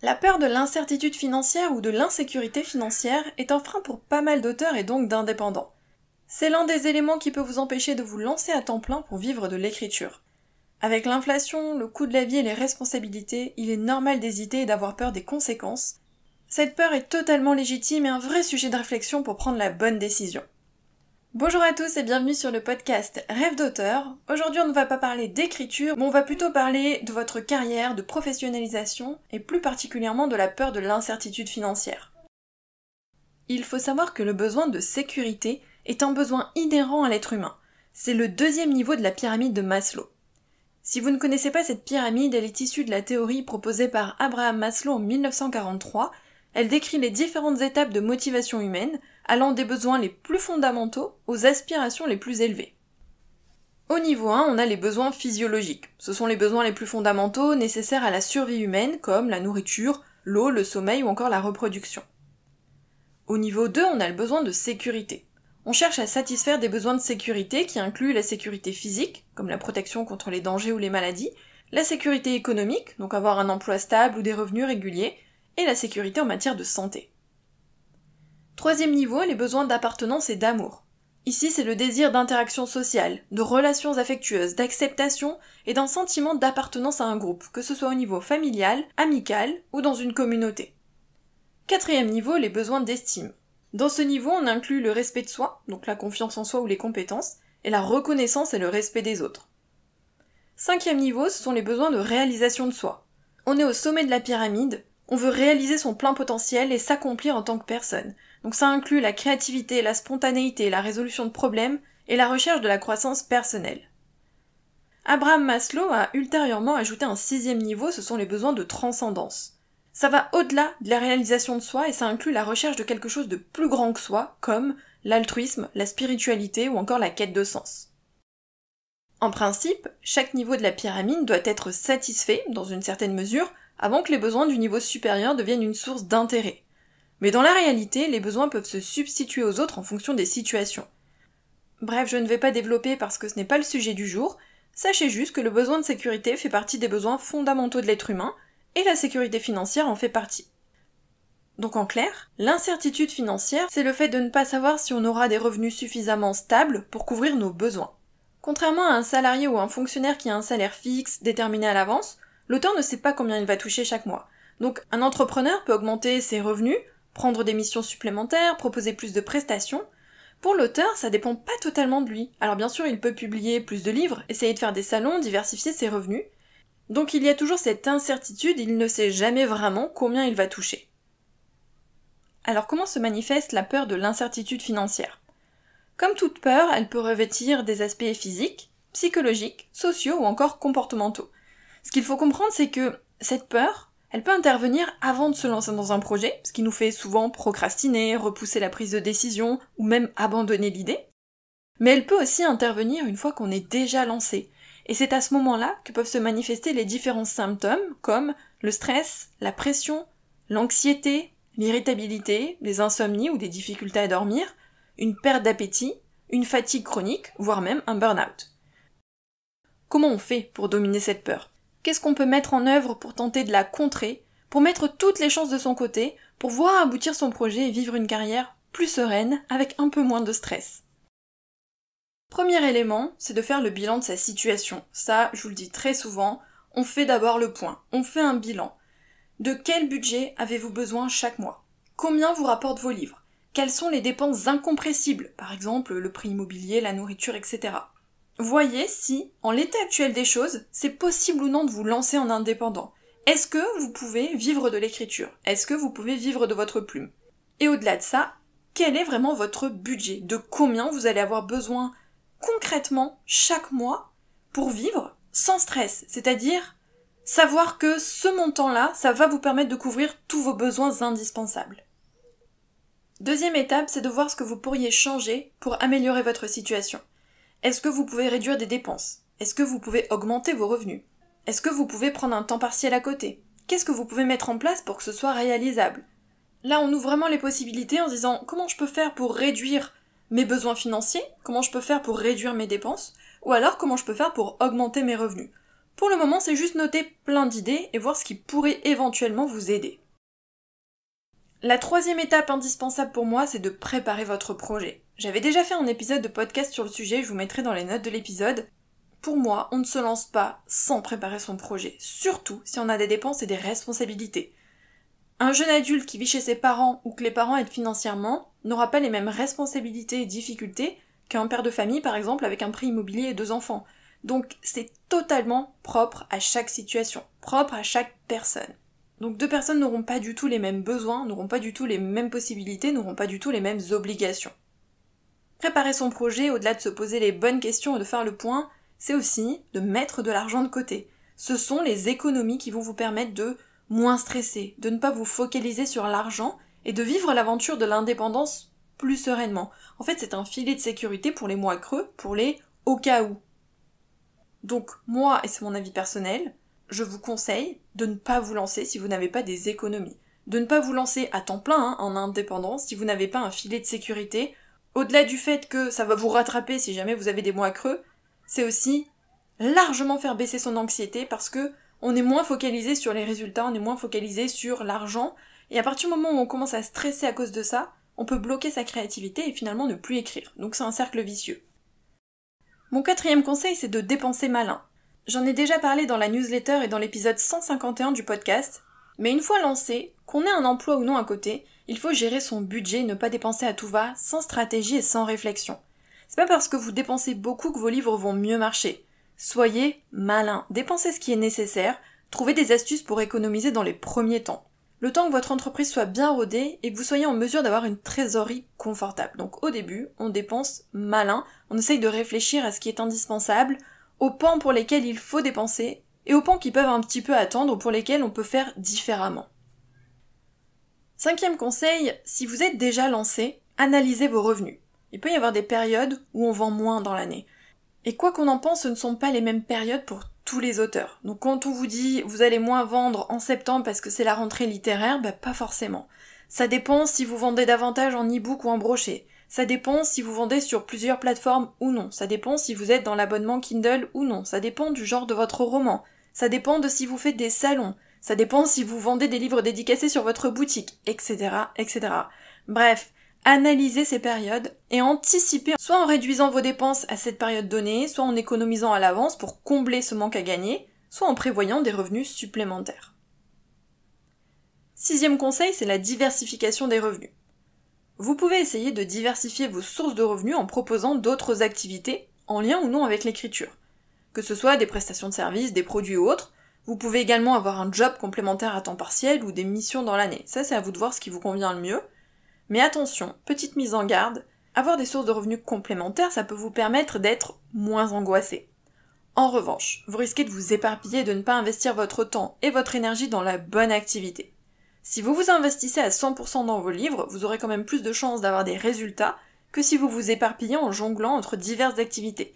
La peur de l'incertitude financière ou de l'insécurité financière est un frein pour pas mal d'auteurs et donc d'indépendants. C'est l'un des éléments qui peut vous empêcher de vous lancer à temps plein pour vivre de l'écriture. Avec l'inflation, le coût de la vie et les responsabilités, il est normal d'hésiter et d'avoir peur des conséquences. Cette peur est totalement légitime et un vrai sujet de réflexion pour prendre la bonne décision. Bonjour à tous et bienvenue sur le podcast Rêve d'auteur. Aujourd'hui on ne va pas parler d'écriture, mais on va plutôt parler de votre carrière, de professionnalisation et plus particulièrement de la peur de l'incertitude financière. Il faut savoir que le besoin de sécurité est un besoin inhérent à l'être humain. C'est le deuxième niveau de la pyramide de Maslow. Si vous ne connaissez pas cette pyramide, elle est issue de la théorie proposée par Abraham Maslow en 1943. Elle décrit les différentes étapes de motivation humaine, allant des besoins les plus fondamentaux aux aspirations les plus élevées. Au niveau 1, on a les besoins physiologiques. Ce sont les besoins les plus fondamentaux nécessaires à la survie humaine, comme la nourriture, l'eau, le sommeil ou encore la reproduction. Au niveau 2, on a le besoin de sécurité. On cherche à satisfaire des besoins de sécurité qui incluent la sécurité physique, comme la protection contre les dangers ou les maladies, la sécurité économique, donc avoir un emploi stable ou des revenus réguliers, et la sécurité en matière de santé. Troisième niveau, les besoins d'appartenance et d'amour. Ici, c'est le désir d'interaction sociale, de relations affectueuses, d'acceptation et d'un sentiment d'appartenance à un groupe, que ce soit au niveau familial, amical ou dans une communauté. Quatrième niveau, les besoins d'estime. Dans ce niveau, on inclut le respect de soi, donc la confiance en soi ou les compétences, et la reconnaissance et le respect des autres. Cinquième niveau, ce sont les besoins de réalisation de soi. On est au sommet de la pyramide, on veut réaliser son plein potentiel et s'accomplir en tant que personne. Donc ça inclut la créativité, la spontanéité, la résolution de problèmes et la recherche de la croissance personnelle. Abraham Maslow a ultérieurement ajouté un sixième niveau, ce sont les besoins de transcendance. Ça va au-delà de la réalisation de soi et ça inclut la recherche de quelque chose de plus grand que soi, comme l'altruisme, la spiritualité ou encore la quête de sens. En principe, chaque niveau de la pyramide doit être satisfait, dans une certaine mesure, avant que les besoins du niveau supérieur deviennent une source d'intérêt. Mais dans la réalité, les besoins peuvent se substituer aux autres en fonction des situations. Bref, je ne vais pas développer parce que ce n'est pas le sujet du jour, sachez juste que le besoin de sécurité fait partie des besoins fondamentaux de l'être humain, et la sécurité financière en fait partie. Donc en clair, l'incertitude financière, c'est le fait de ne pas savoir si on aura des revenus suffisamment stables pour couvrir nos besoins. Contrairement à un salarié ou un fonctionnaire qui a un salaire fixe, déterminé à l'avance, l'auteur ne sait pas combien il va toucher chaque mois. Donc un entrepreneur peut augmenter ses revenus, prendre des missions supplémentaires, proposer plus de prestations. Pour l'auteur, ça dépend pas totalement de lui. Alors bien sûr, il peut publier plus de livres, essayer de faire des salons, diversifier ses revenus. Donc il y a toujours cette incertitude, il ne sait jamais vraiment combien il va toucher. Alors comment se manifeste la peur de l'incertitude financière ? Comme toute peur, elle peut revêtir des aspects physiques, psychologiques, sociaux ou encore comportementaux. Ce qu'il faut comprendre, c'est que cette peur, elle peut intervenir avant de se lancer dans un projet, ce qui nous fait souvent procrastiner, repousser la prise de décision ou même abandonner l'idée. Mais elle peut aussi intervenir une fois qu'on est déjà lancé. Et c'est à ce moment-là que peuvent se manifester les différents symptômes comme le stress, la pression, l'anxiété, l'irritabilité, les insomnies ou des difficultés à dormir, une perte d'appétit, une fatigue chronique, voire même un burn-out. Comment on fait pour dominer cette peur ? Qu'est-ce qu'on peut mettre en œuvre pour tenter de la contrer, pour mettre toutes les chances de son côté, pour voir aboutir son projet et vivre une carrière plus sereine, avec un peu moins de stress ? Premier élément, c'est de faire le bilan de sa situation. Ça, je vous le dis très souvent, on fait d'abord le point, on fait un bilan. De quel budget avez-vous besoin chaque mois ? Combien vous rapportent vos livres ? Quelles sont les dépenses incompressibles, par exemple le prix immobilier, la nourriture, etc. Voyez si, en l'état actuel des choses, c'est possible ou non de vous lancer en indépendant. Est-ce que vous pouvez vivre de l'écriture ? Est-ce que vous pouvez vivre de votre plume ? Et au-delà de ça, quel est vraiment votre budget ? De combien vous allez avoir besoin concrètement chaque mois pour vivre sans stress, c'est-à-dire savoir que ce montant-là, ça va vous permettre de couvrir tous vos besoins indispensables. Deuxième étape, c'est de voir ce que vous pourriez changer pour améliorer votre situation. Est-ce que vous pouvez réduire des dépenses ? Est-ce que vous pouvez augmenter vos revenus ? Est-ce que vous pouvez prendre un temps partiel à côté ? Qu'est-ce que vous pouvez mettre en place pour que ce soit réalisable ? Là, on ouvre vraiment les possibilités en se disant comment je peux faire pour réduire mes besoins financiers, comment je peux faire pour réduire mes dépenses, ou alors comment je peux faire pour augmenter mes revenus. Pour le moment, c'est juste noter plein d'idées et voir ce qui pourrait éventuellement vous aider. La troisième étape indispensable pour moi, c'est de préparer votre projet. J'avais déjà fait un épisode de podcast sur le sujet, je vous mettrai dans les notes de l'épisode. Pour moi, on ne se lance pas sans préparer son projet, surtout si on a des dépenses et des responsabilités. Un jeune adulte qui vit chez ses parents ou que les parents aident financièrement n'aura pas les mêmes responsabilités et difficultés qu'un père de famille par exemple avec un prêt immobilier et 2 enfants. Donc c'est totalement propre à chaque situation, propre à chaque personne. Donc 2 personnes n'auront pas du tout les mêmes besoins, n'auront pas du tout les mêmes possibilités, n'auront pas du tout les mêmes obligations. Préparer son projet, au-delà de se poser les bonnes questions et de faire le point, c'est aussi de mettre de l'argent de côté. Ce sont les économies qui vont vous permettre de moins stresser, de ne pas vous focaliser sur l'argent et de vivre l'aventure de l'indépendance plus sereinement. En fait, c'est un filet de sécurité pour les mois creux, pour les au cas où. Donc moi, et c'est mon avis personnel, je vous conseille de ne pas vous lancer si vous n'avez pas des économies. De ne pas vous lancer à temps plein en indépendance si vous n'avez pas un filet de sécurité. Au-delà du fait que ça va vous rattraper si jamais vous avez des mois creux, c'est aussi largement faire baisser son anxiété parce que on est moins focalisé sur les résultats, on est moins focalisé sur l'argent, et à partir du moment où on commence à stresser à cause de ça, on peut bloquer sa créativité et finalement ne plus écrire. Donc c'est un cercle vicieux. Mon 4e conseil, c'est de dépenser malin. J'en ai déjà parlé dans la newsletter et dans l'épisode 151 du podcast, mais une fois lancé, qu'on ait un emploi ou non à côté, il faut gérer son budget, ne pas dépenser à tout va, sans stratégie et sans réflexion. C'est pas parce que vous dépensez beaucoup que vos livres vont mieux marcher. Soyez malin, dépensez ce qui est nécessaire, trouvez des astuces pour économiser dans les premiers temps. Le temps que votre entreprise soit bien rodée et que vous soyez en mesure d'avoir une trésorerie confortable. Donc au début, on dépense malin, on essaye de réfléchir à ce qui est indispensable, aux pans pour lesquels il faut dépenser, et aux pans qui peuvent un petit peu attendre ou pour lesquels on peut faire différemment. 5e conseil, si vous êtes déjà lancé, analysez vos revenus. Il peut y avoir des périodes où on vend moins dans l'année. Et quoi qu'on en pense, ce ne sont pas les mêmes périodes pour tous les auteurs. Donc quand on vous dit vous allez moins vendre en septembre parce que c'est la rentrée littéraire, pas forcément. Ça dépend si vous vendez davantage en e-book ou en brochet. Ça dépend si vous vendez sur plusieurs plateformes ou non. Ça dépend si vous êtes dans l'abonnement Kindle ou non. Ça dépend du genre de votre roman. Ça dépend de si vous faites des salons. Ça dépend si vous vendez des livres dédicacés sur votre boutique, etc., etc. Bref, analysez ces périodes et anticipez, soit en réduisant vos dépenses à cette période donnée, soit en économisant à l'avance pour combler ce manque à gagner, soit en prévoyant des revenus supplémentaires. 6e conseil, c'est la diversification des revenus. Vous pouvez essayer de diversifier vos sources de revenus en proposant d'autres activités, en lien ou non avec l'écriture. Que ce soit des prestations de services, des produits ou autres, vous pouvez également avoir un job complémentaire à temps partiel ou des missions dans l'année. Ça, c'est à vous de voir ce qui vous convient le mieux. Mais attention, petite mise en garde, avoir des sources de revenus complémentaires, ça peut vous permettre d'être moins angoissé. En revanche, vous risquez de vous éparpiller et de ne pas investir votre temps et votre énergie dans la bonne activité. Si vous vous investissez à 100% dans vos livres, vous aurez quand même plus de chances d'avoir des résultats que si vous vous éparpillez en jonglant entre diverses activités.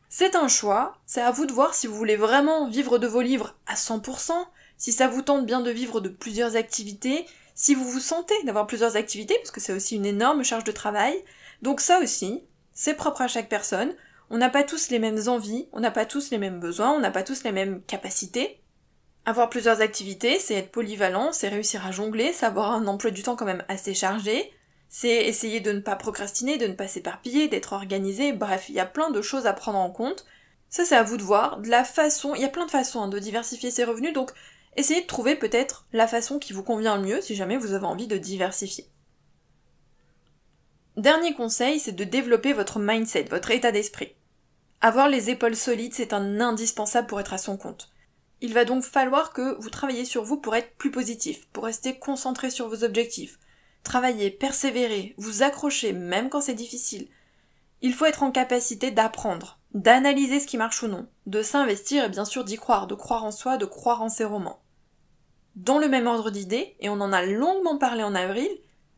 C'est un choix, c'est à vous de voir si vous voulez vraiment vivre de vos livres à 100%, si ça vous tente bien de vivre de plusieurs activités, si vous vous sentez d'avoir plusieurs activités, parce que c'est aussi une énorme charge de travail. Donc ça aussi, c'est propre à chaque personne. On n'a pas tous les mêmes envies, on n'a pas tous les mêmes besoins, on n'a pas tous les mêmes capacités. Avoir plusieurs activités, c'est être polyvalent, c'est réussir à jongler, c'est avoir un emploi du temps quand même assez chargé, c'est essayer de ne pas procrastiner, de ne pas s'éparpiller, d'être organisé, bref, il y a plein de choses à prendre en compte. Ça, c'est à vous de voir. Il y a plein de façons de diversifier ses revenus, donc essayez de trouver peut-être la façon qui vous convient le mieux si jamais vous avez envie de diversifier. Dernier conseil, c'est de développer votre mindset, votre état d'esprit. Avoir les épaules solides, c'est un indispensable pour être à son compte. Il va donc falloir que vous travailliez sur vous pour être plus positif, pour rester concentré sur vos objectifs. Travailler, persévérer, vous accrocher, même quand c'est difficile. Il faut être en capacité d'apprendre, d'analyser ce qui marche ou non, de s'investir et bien sûr d'y croire, de croire en soi, de croire en ses romans. Dans le même ordre d'idées, et on en a longuement parlé en avril,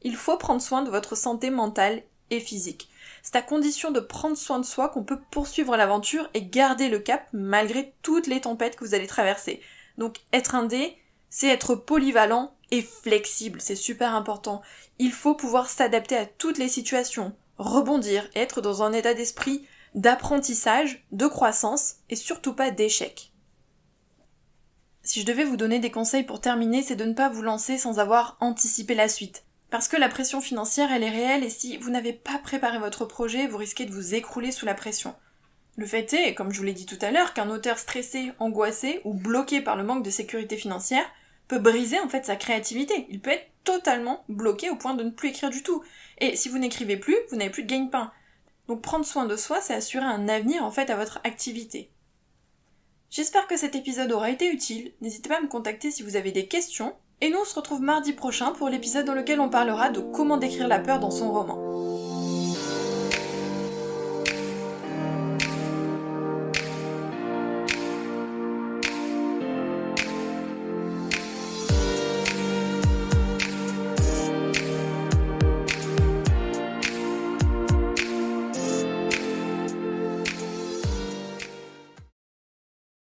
il faut prendre soin de votre santé mentale et physique. C'est à condition de prendre soin de soi qu'on peut poursuivre l'aventure et garder le cap malgré toutes les tempêtes que vous allez traverser. Donc être indé, c'est être polyvalent et flexible, c'est super important. Il faut pouvoir s'adapter à toutes les situations, rebondir, être dans un état d'esprit d'apprentissage, de croissance et surtout pas d'échec. Si je devais vous donner des conseils pour terminer, c'est de ne pas vous lancer sans avoir anticipé la suite. Parce que la pression financière, elle est réelle et si vous n'avez pas préparé votre projet, vous risquez de vous écrouler sous la pression. Le fait est, comme je vous l'ai dit tout à l'heure, qu'un auteur stressé, angoissé ou bloqué par le manque de sécurité financière peut briser en fait sa créativité. Il peut être totalement bloqué au point de ne plus écrire du tout. Et si vous n'écrivez plus, vous n'avez plus de gagne-pain. Donc prendre soin de soi, c'est assurer un avenir en fait à votre activité. J'espère que cet épisode aura été utile, n'hésitez pas à me contacter si vous avez des questions, et nous on se retrouve mardi prochain pour l'épisode dans lequel on parlera de comment décrire la peur dans son roman.